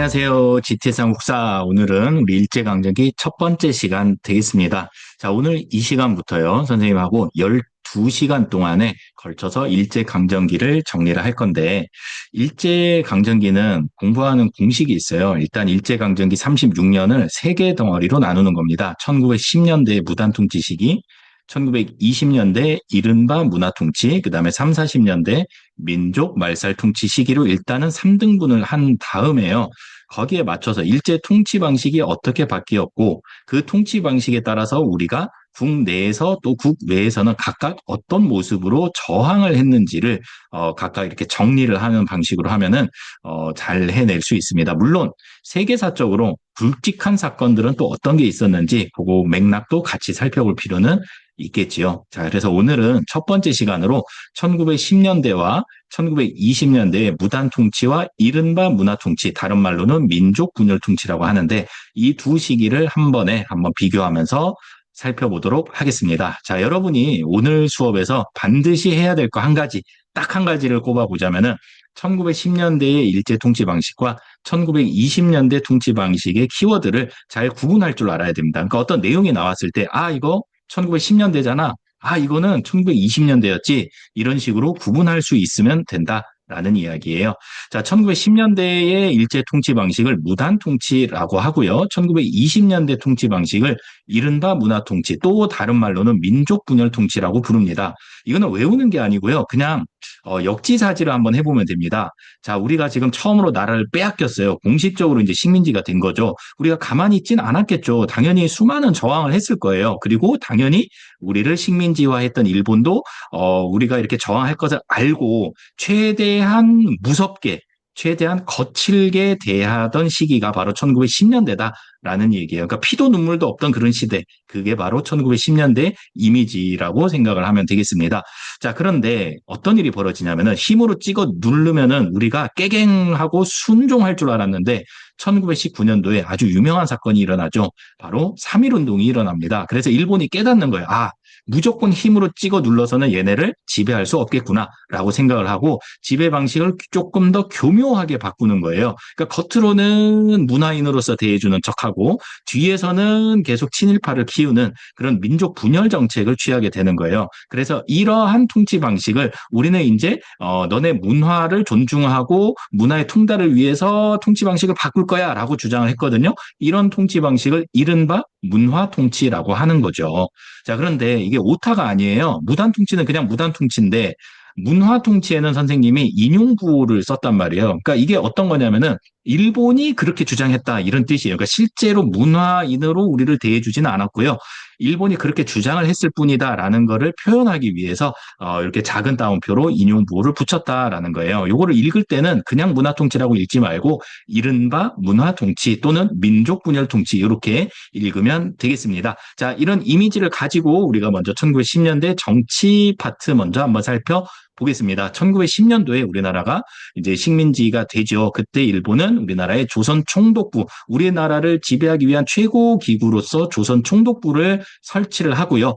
안녕하세요. GTS 국사. 오늘은 우리 일제강점기 첫 번째 시간 되겠습니다. 자, 오늘 이 시간부터요, 선생님하고 12시간 동안에 걸쳐서 일제강점기를 정리를 할 건데, 일제강점기는 공부하는 공식이 있어요. 일단 일제강점기 36년을 세 개 덩어리로 나누는 겁니다. 1910년대 무단통치 시기, 1920년대 이른바 문화통치, 그 다음에 3, 40년대 민족 말살통치 시기로 일단은 3등분을 한 다음에요. 거기에 맞춰서 일제 통치 방식이 어떻게 바뀌었고, 그 통치 방식에 따라서 우리가 국내에서 또 국외에서는 각각 어떤 모습으로 저항을 했는지를 각각 이렇게 정리를 하는 방식으로 하면은 잘 해낼 수 있습니다. 물론 세계사적으로 굵직한 사건들은 또 어떤 게 있었는지 그거 맥락도 같이 살펴볼 필요는 있겠지요. 자, 그래서 오늘은 첫 번째 시간으로 1910년대와 1920년대의 무단 통치와 이른바 문화 통치, 다른 말로는 민족 분열 통치라고 하는데 이 두 시기를 한 번에 한번 비교하면서 살펴보도록 하겠습니다. 자, 여러분이 오늘 수업에서 반드시 해야 될 거 한 가지, 딱 한 가지를 꼽아보자면은 1910년대의 일제 통치 방식과 1920년대 통치 방식의 키워드를 잘 구분할 줄 알아야 됩니다. 그러니까 어떤 내용이 나왔을 때, 이거 1910년대잖아. 이거는 1920년대였지. 이런 식으로 구분할 수 있으면 된다라는 이야기예요. 자, 1910년대의 일제 통치 방식을 무단 통치라고 하고요. 1920년대 통치 방식을 이른바 문화 통치, 또 다른 말로는 민족 분열 통치라고 부릅니다. 이거는 외우는 게 아니고요. 그냥 역지사지를 한번 해보면 됩니다. 자, 우리가 지금 처음으로 나라를 빼앗겼어요. 공식적으로 이제 식민지가 된 거죠. 우리가 가만히 있진 않았겠죠. 당연히 수많은 저항을 했을 거예요. 그리고 당연히 우리를 식민지화했던 일본도 우리가 이렇게 저항할 것을 알고 최대한 무섭게 최대한 거칠게 대하던 시기가 바로 1910년대다라는 얘기예요. 그러니까 피도 눈물도 없던 그런 시대. 그게 바로 1910년대 이미지라고 생각을 하면 되겠습니다. 자, 그런데 어떤 일이 벌어지냐면은 힘으로 찍어 누르면은 우리가 깨갱하고 순종할 줄 알았는데 1919년도에 아주 유명한 사건이 일어나죠. 바로 3.1 운동이 일어납니다. 그래서 일본이 깨닫는 거예요. 무조건 힘으로 찍어 눌러서는 얘네를 지배할 수 없겠구나라고 생각을 하고 지배 방식을 조금 더 교묘하게 바꾸는 거예요. 그러니까 겉으로는 문화인으로서 대해주는 척하고 뒤에서는 계속 친일파를 키우는 그런 민족 분열 정책을 취하게 되는 거예요. 그래서 이러한 통치 방식을 우리는 이제 너네 문화를 존중하고 문화의 통달을 위해서 통치 방식을 바꿀 거야라고 주장을 했거든요. 이런 통치 방식을 이른바 문화 통치라고 하는 거죠. 자, 그런데 이게 오타가 아니에요. 무단 통치는 그냥 무단 통치인데 문화 통치에는 선생님이 인용구를 썼단 말이에요. 그러니까 이게 어떤 거냐면은 일본이 그렇게 주장했다 이런 뜻이에요. 그러니까 실제로 문화인으로 우리를 대해주지는 않았고요. 일본이 그렇게 주장을 했을 뿐이다라는 거를 표현하기 위해서 이렇게 작은 따옴표로 인용부호를 붙였다라는 거예요. 요거를 읽을 때는 그냥 문화 통치라고 읽지 말고 이른바 문화 통치 또는 민족 분열 통치 이렇게 읽으면 되겠습니다. 자, 이런 이미지를 가지고 우리가 먼저 1910년대 정치 파트 먼저 한번 살펴보겠습니다. 1910년도에 우리나라가 이제 식민지가 되죠. 그때 일본은 우리나라의 조선 총독부, 우리나라를 지배하기 위한 최고 기구로서 조선 총독부를 설치를 하고요.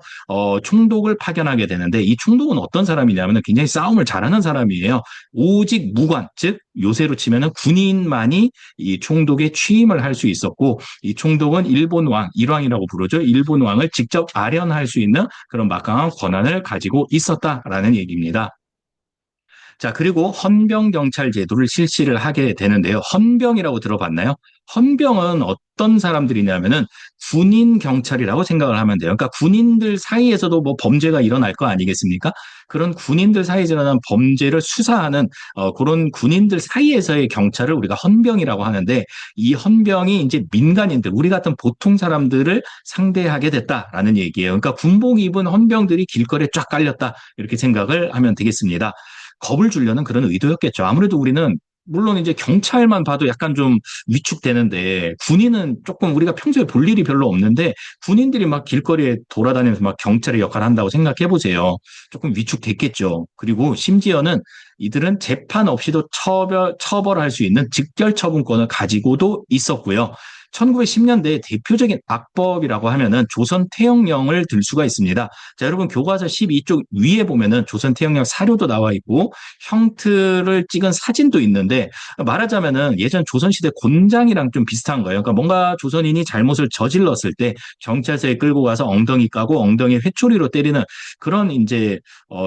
총독을 파견하게 되는데 이 총독은 어떤 사람이냐면 굉장히 싸움을 잘하는 사람이에요. 오직 무관, 즉 요새로 치면은 군인만이 이 총독에 취임을 할 수 있었고 이 총독은 일본 왕, 일왕이라고 부르죠. 일본 왕을 직접 아련할 수 있는 그런 막강한 권한을 가지고 있었다라는 얘기입니다. 자, 그리고 헌병경찰 제도를 실시를 하게 되는데요. 헌병이라고 들어봤나요? 헌병은 어떤 사람들이냐면은 군인 경찰이라고 생각을 하면 돼요. 그러니까 군인들 사이에서도 뭐 범죄가 일어날 거 아니겠습니까? 그런 군인들 사이에서 일어나는 범죄를 수사하는 그런 군인들 사이에서의 경찰을 우리가 헌병이라고 하는데 이 헌병이 이제 민간인들, 우리 같은 보통 사람들을 상대하게 됐다라는 얘기예요. 그러니까 군복 입은 헌병들이 길거리에 쫙 깔렸다 이렇게 생각을 하면 되겠습니다. 겁을 주려는 그런 의도였겠죠. 아무래도 우리는 물론 이제 경찰만 봐도 약간 좀 위축되는데 군인은 조금 우리가 평소에 볼 일이 별로 없는데 군인들이 막 길거리에 돌아다니면서 막 경찰의 역할을 한다고 생각해 보세요. 조금 위축됐겠죠. 그리고 심지어는 이들은 재판 없이도 처벌할 수 있는 직결 처분권을 가지고도 있었고요. 1910년대 대표적인 악법이라고 하면은 조선 태영령을 들 수가 있습니다. 자, 여러분 교과서 12쪽 위에 보면은 조선 태영령 사료도 나와 있고 형틀을 찍은 사진도 있는데 말하자면은 예전 조선시대 곤장이랑 좀 비슷한 거예요. 그러니까 뭔가 조선인이 잘못을 저질렀을 때 경찰서에 끌고 가서 엉덩이 까고 엉덩이 회초리로 때리는 그런 이제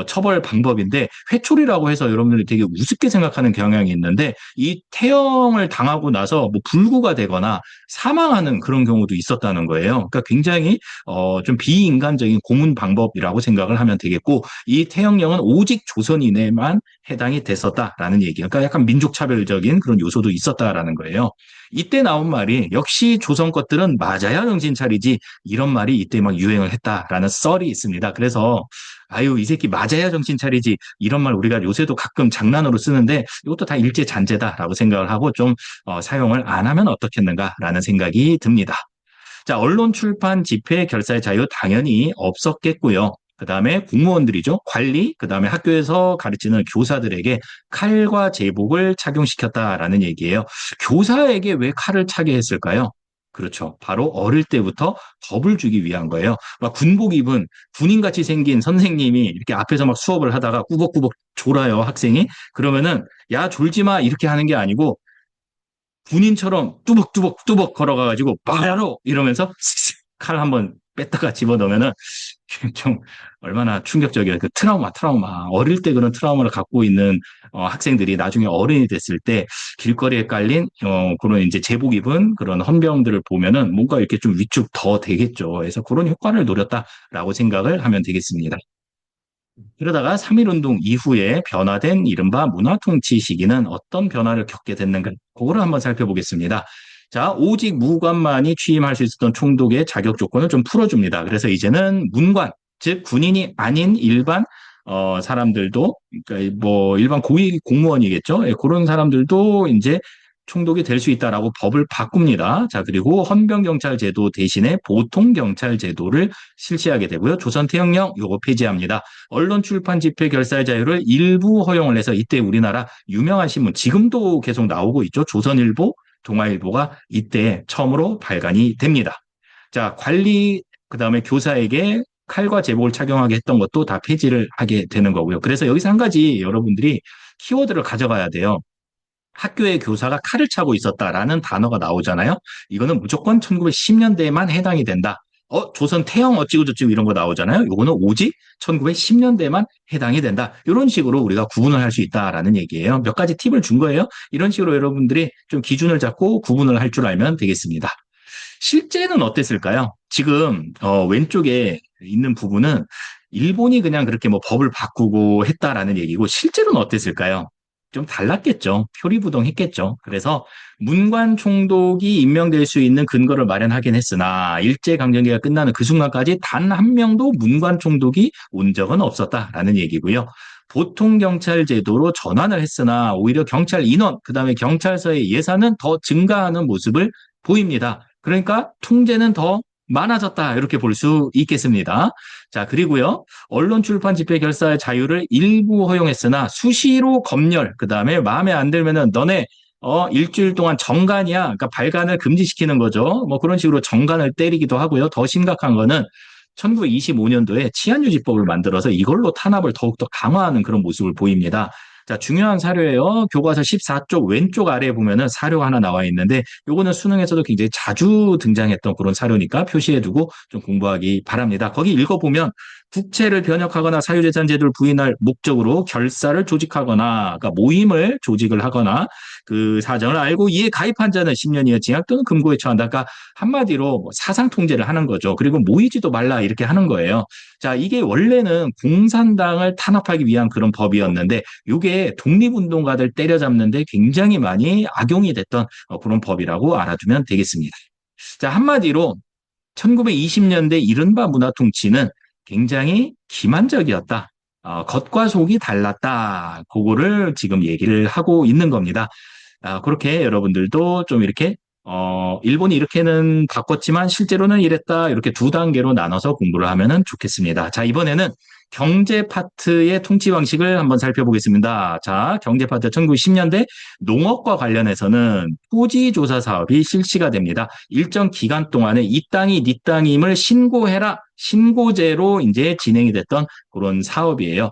처벌 방법인데 회초리라고 해서 여러분들이 되게 우습게 생각하는 경향이 있는데 이 태형을 당하고 나서 뭐 불구가 되거나 사망하는 그런 경우도 있었다는 거예요. 그러니까 굉장히 좀 비인간적인 고문 방법이라고 생각을 하면 되겠고 이 태형령은 오직 조선인에만 해당이 됐었다라는 얘기예요. 그러니까 약간 민족차별적인 그런 요소도 있었다라는 거예요. 이때 나온 말이 역시 조선 것들은 맞아야 정신 차리지 이런 말이 이때 막 유행을 했다라는 썰이 있습니다. 그래서 아유 이 새끼 맞아야 정신 차리지 이런 말 우리가 요새도 가끔 장난으로 쓰는데 이것도 다 일제 잔재다라고 생각을 하고 좀 사용을 안 하면 어떻겠는가라는 생각이 듭니다. 자, 언론, 출판, 집회, 결사의 자유 당연히 없었겠고요. 그 다음에 공무원들이죠. 관리, 그 다음에 학교에서 가르치는 교사들에게 칼과 제복을 착용시켰다라는 얘기예요. 교사에게 왜 칼을 차게 했을까요? 그렇죠. 바로 어릴 때부터 겁을 주기 위한 거예요. 막 군복 입은 군인같이 생긴 선생님이 이렇게 앞에서 막 수업을 하다가 꾸벅꾸벅 졸아요, 학생이. 그러면은, 야, 졸지 마. 이렇게 하는 게 아니고, 군인처럼 뚜벅뚜벅뚜벅 걸어가가지고 바야로 이러면서 칼 한번 뺐다가 집어넣으면은 좀 얼마나 충격적이에요. 그 트라우마. 어릴 때 그런 트라우마를 갖고 있는 학생들이 나중에 어른이 됐을 때 길거리에 깔린 그런 이제 제복 입은 그런 헌병들을 보면은 뭔가 이렇게 좀 위축 더 되겠죠. 그래서 그런 효과를 노렸다라고 생각을 하면 되겠습니다. 그러다가 3.1운동 이후에 변화된 이른바 문화통치 시기는 어떤 변화를 겪게 됐는가, 그거를 한번 살펴보겠습니다. 자, 오직 무관만이 취임할 수 있었던 총독의 자격 조건을 좀 풀어줍니다. 그래서 이제는 문관, 즉 군인이 아닌 일반 사람들도, 그러니까 뭐 일반 고위 공무원이겠죠. 예, 그런 사람들도 이제 총독이 될 수 있다라고 법을 바꿉니다. 자, 그리고 헌병경찰 제도 대신에 보통경찰 제도를 실시하게 되고요. 조선태형령 요거 폐지합니다. 언론 출판 집회 결사의 자유를 일부 허용을 해서 이때 우리나라 유명한 신문 지금도 계속 나오고 있죠. 조선일보, 동아일보가 이때 처음으로 발간이 됩니다. 자, 관리 그다음에 교사에게 칼과 제복을 착용하게 했던 것도 다 폐지를 하게 되는 거고요. 그래서 여기서 한 가지 여러분들이 키워드를 가져가야 돼요. 학교의 교사가 칼을 차고 있었다라는 단어가 나오잖아요. 이거는 무조건 1910년대에만 해당이 된다. 조선 태형 어찌고저찌고 이런 거 나오잖아요. 이거는 오직 1910년대만 해당이 된다. 이런 식으로 우리가 구분을 할 수 있다라는 얘기예요. 몇 가지 팁을 준 거예요. 이런 식으로 여러분들이 좀 기준을 잡고 구분을 할 줄 알면 되겠습니다. 실제는 어땠을까요? 지금 왼쪽에 있는 부분은 일본이 그냥 그렇게 뭐 법을 바꾸고 했다라는 얘기고 실제로는 어땠을까요? 좀 달랐겠죠. 표리부동했겠죠. 그래서 문관 총독이 임명될 수 있는 근거를 마련하긴 했으나 일제강점기가 끝나는 그 순간까지 단 한 명도 문관 총독이 온 적은 없었다라는 얘기고요. 보통 경찰 제도로 전환을 했으나 오히려 경찰 인원, 그다음에 경찰서의 예산은 더 증가하는 모습을 보입니다. 그러니까 통제는 더 많아졌다 이렇게 볼 수 있겠습니다. 자, 그리고요. 언론 출판 집회 결사의 자유를 일부 허용했으나 수시로 검열, 그다음에 마음에 안 들면은 너네 일주일 동안 정간이야. 그러니까 발간을 금지시키는 거죠. 뭐 그런 식으로 정간을 때리기도 하고요. 더 심각한 거는 1925년도에 치안유지법을 만들어서 이걸로 탄압을 더욱더 강화하는 그런 모습을 보입니다. 자, 중요한 사료예요. 교과서 14쪽 왼쪽 아래에 보면은 사료가 하나 나와 있는데 요거는 수능에서도 굉장히 자주 등장했던 그런 사료니까 표시해두고 좀 공부하기 바랍니다. 거기 읽어보면 국채를 변혁하거나 사유재산 제도를 부인할 목적으로 결사를 조직하거나 그러니까 모임을 조직을 하거나 그 사정을 알고 이에 가입한 자는 10년 이하 징역 또는 금고에 처한다. 그러니까 한마디로 뭐 사상 통제를 하는 거죠. 그리고 모이지도 말라 이렇게 하는 거예요. 자, 이게 원래는 공산당을 탄압하기 위한 그런 법이었는데 이게 독립운동가들 때려잡는데 굉장히 많이 악용이 됐던 그런 법이라고 알아두면 되겠습니다. 자, 한마디로 1920년대 이른바 문화통치는 굉장히 기만적이었다. 겉과 속이 달랐다. 그거를 지금 얘기를 하고 있는 겁니다. 그렇게 여러분들도 좀 이렇게 일본이 이렇게는 바꿨지만 실제로는 이랬다. 이렇게 두 단계로 나눠서 공부를 하면 좋겠습니다. 자, 이번에는 경제 파트의 통치 방식을 한번 살펴보겠습니다. 자, 경제 파트 1910년대 농업과 관련해서는 토지 조사 사업이 실시가 됩니다. 일정 기간 동안에 이 땅이 네 땅임을 신고해라. 신고제로 이제 진행이 됐던 그런 사업이에요.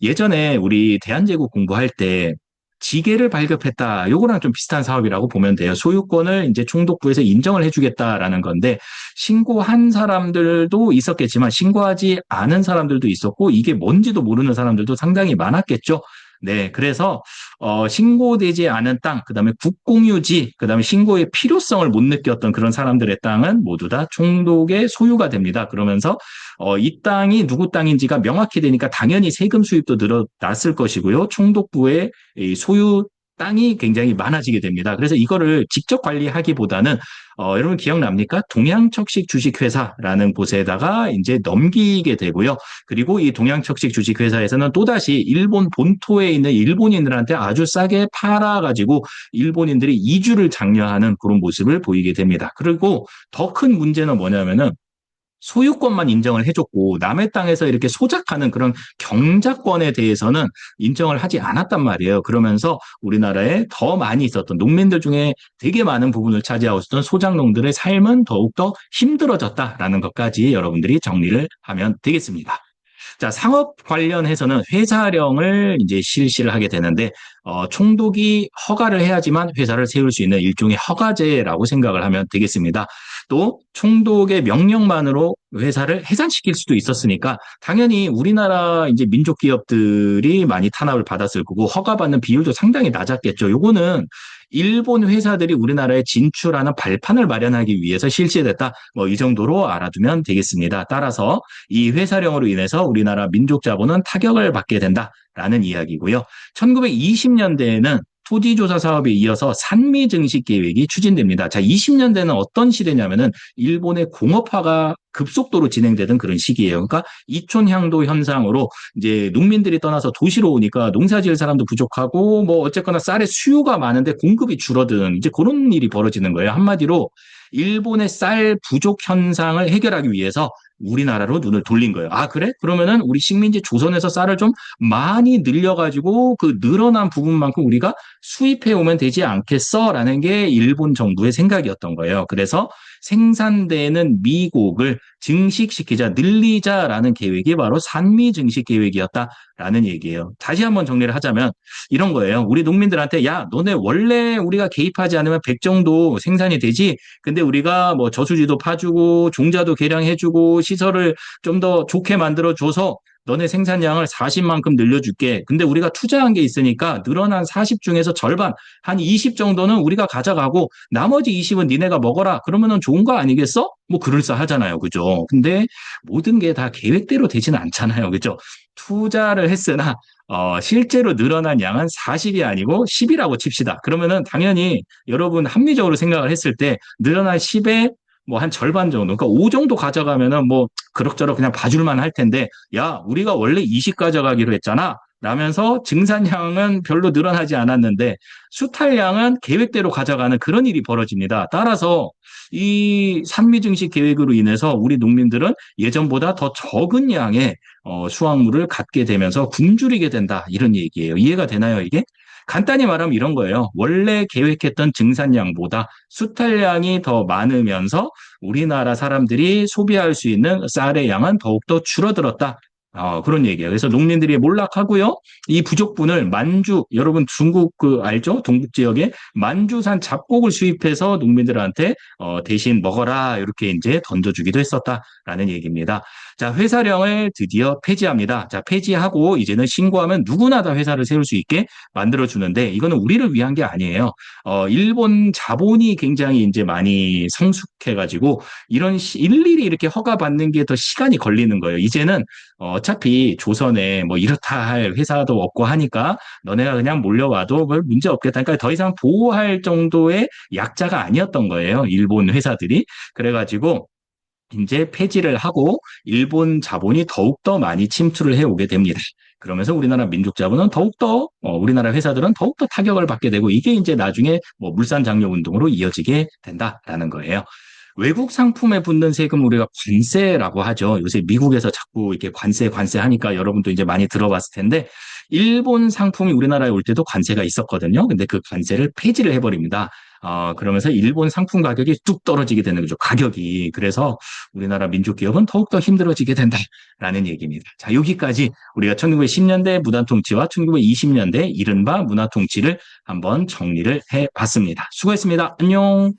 예전에 우리 대한제국 공부할 때 지게를 발급했다. 요거랑 좀 비슷한 사업이라고 보면 돼요. 소유권을 이제 총독부에서 인정을 해주겠다라는 건데, 신고한 사람들도 있었겠지만 신고하지 않은 사람들도 있었고, 이게 뭔지도 모르는 사람들도 상당히 많았겠죠. 네, 그래서 신고되지 않은 땅, 그다음에 국공유지, 그다음에 신고의 필요성을 못 느꼈던 그런 사람들의 땅은 모두 다 총독의 소유가 됩니다. 그러면서 이 땅이 누구 땅인지가 명확히 되니까 당연히 세금 수입도 늘어났을 것이고요. 총독부의 이 소유 땅이 굉장히 많아지게 됩니다. 그래서 이거를 직접 관리하기보다는 여러분 기억납니까? 동양척식 주식회사라는 곳에다가 이제 넘기게 되고요. 그리고 이 동양척식 주식회사에서는 또다시 일본 본토에 있는 일본인들한테 아주 싸게 팔아가지고 일본인들이 이주를 장려하는 그런 모습을 보이게 됩니다. 그리고 더 큰 문제는 뭐냐면은 소유권만 인정을 해줬고 남의 땅에서 이렇게 소작하는 그런 경작권에 대해서는 인정을 하지 않았단 말이에요. 그러면서 우리나라에 더 많이 있었던 농민들 중에 되게 많은 부분을 차지하고 있었던 소작농들의 삶은 더욱더 힘들어졌다라는 것까지 여러분들이 정리를 하면 되겠습니다. 자, 상업 관련해서는 회사령을 이제 실시를 하게 되는데, 총독이 허가를 해야지만 회사를 세울 수 있는 일종의 허가제라고 생각을 하면 되겠습니다. 또, 총독의 명령만으로 회사를 해산시킬 수도 있었으니까, 당연히 우리나라 이제 민족 기업들이 많이 탄압을 받았을 거고, 허가받는 비율도 상당히 낮았겠죠. 요거는 일본 회사들이 우리나라에 진출하는 발판을 마련하기 위해서 실시됐다. 뭐 이 정도로 알아두면 되겠습니다. 따라서 이 회사령으로 인해서 우리나라 민족 자본은 타격을 받게 된다라는 이야기고요. 1920년대에는 토지조사 사업에 이어서 산미 증식 계획이 추진됩니다. 자, 20년대는 어떤 시대냐면은 일본의 공업화가 급속도로 진행되던 그런 시기예요. 그러니까 이촌향도 현상으로 이제 농민들이 떠나서 도시로 오니까 농사 지을 사람도 부족하고 뭐 어쨌거나 쌀의 수요가 많은데 공급이 줄어든 이제 그런 일이 벌어지는 거예요. 한마디로 일본의 쌀 부족 현상을 해결하기 위해서 우리나라로 눈을 돌린 거예요. 아, 그래? 그러면은 우리 식민지 조선에서 쌀을 좀 많이 늘려가지고 그 늘어난 부분만큼 우리가 수입해 오면 되지 않겠어? 라는 게 일본 정부의 생각이었던 거예요. 그래서 생산되는 미곡을 증식시키자, 늘리자라는 계획이 바로 산미 증식 계획이었다라는 얘기예요. 다시 한번 정리를 하자면 이런 거예요. 우리 농민들한테 야, 너네 원래 우리가 개입하지 않으면 100 정도 생산이 되지? 근데 우리가 뭐 저수지도 파주고 종자도 개량해주고 시설을 좀 더 좋게 만들어줘서 너네 생산량을 40만큼 늘려줄게. 근데 우리가 투자한 게 있으니까 늘어난 40 중에서 절반, 한 20 정도는 우리가 가져가고 나머지 20은 니네가 먹어라. 그러면은 좋은 거 아니겠어? 뭐 그럴싸하잖아요. 그죠? 근데 모든 게 다 계획대로 되지는 않잖아요. 그죠? 투자를 했으나 실제로 늘어난 양은 40이 아니고 10이라고 칩시다. 그러면은 당연히 여러분 합리적으로 생각을 했을 때 늘어난 10에 뭐 한 절반 정도, 그러니까 5 정도 가져가면은 뭐 그럭저럭 그냥 봐줄만 할 텐데, 야, 우리가 원래 20 가져가기로 했잖아. 라면서 증산량은 별로 늘어나지 않았는데 수탈량은 계획대로 가져가는 그런 일이 벌어집니다. 따라서 이 산미증식 계획으로 인해서 우리 농민들은 예전보다 더 적은 양의 수확물을 갖게 되면서 굶주리게 된다. 이런 얘기예요. 이해가 되나요, 이게? 간단히 말하면 이런 거예요. 원래 계획했던 증산량보다 수탈량이 더 많으면서 우리나라 사람들이 소비할 수 있는 쌀의 양은 더욱더 줄어들었다. 그런 얘기예요. 그래서 농민들이 몰락하고요. 이 부족분을 만주, 여러분 중국 그 알죠? 동북 지역에 만주산 잡곡을 수입해서 농민들한테 대신 먹어라 이렇게 이제 던져주기도 했었다라는 얘기입니다. 자, 회사령을 드디어 폐지합니다. 자, 폐지하고 이제는 신고하면 누구나 다 회사를 세울 수 있게 만들어 주는데 이거는 우리를 위한 게 아니에요. 일본 자본이 굉장히 이제 많이 성숙해가지고 이런 일일이 이렇게 허가 받는 게 더 시간이 걸리는 거예요. 이제는 어차피 조선에 뭐 이렇다 할 회사도 없고 하니까 너네가 그냥 몰려와도 별 문제 없겠다. 그러니까 더 이상 보호할 정도의 약자가 아니었던 거예요. 일본 회사들이. 그래가지고 이제 폐지를 하고 일본 자본이 더욱더 많이 침투를 해오게 됩니다. 그러면서 우리나라 민족 자본은 더욱더 우리나라 회사들은 더욱더 타격을 받게 되고 이게 이제 나중에 뭐 물산장려 운동으로 이어지게 된다라는 거예요. 외국 상품에 붙는 세금 우리가 관세라고 하죠. 요새 미국에서 자꾸 이렇게 관세 하니까 여러분도 이제 많이 들어봤을 텐데, 일본 상품이 우리나라에 올 때도 관세가 있었거든요. 근데 그 관세를 폐지를 해버립니다. 그러면서 일본 상품 가격이 뚝 떨어지게 되는 거죠. 가격이. 그래서 우리나라 민족기업은 더욱더 힘들어지게 된다라는 얘기입니다. 자, 여기까지 우리가 1910년대 문화통치와 1920년대 이른바 문화통치를 한번 정리를 해봤습니다. 수고했습니다. 안녕.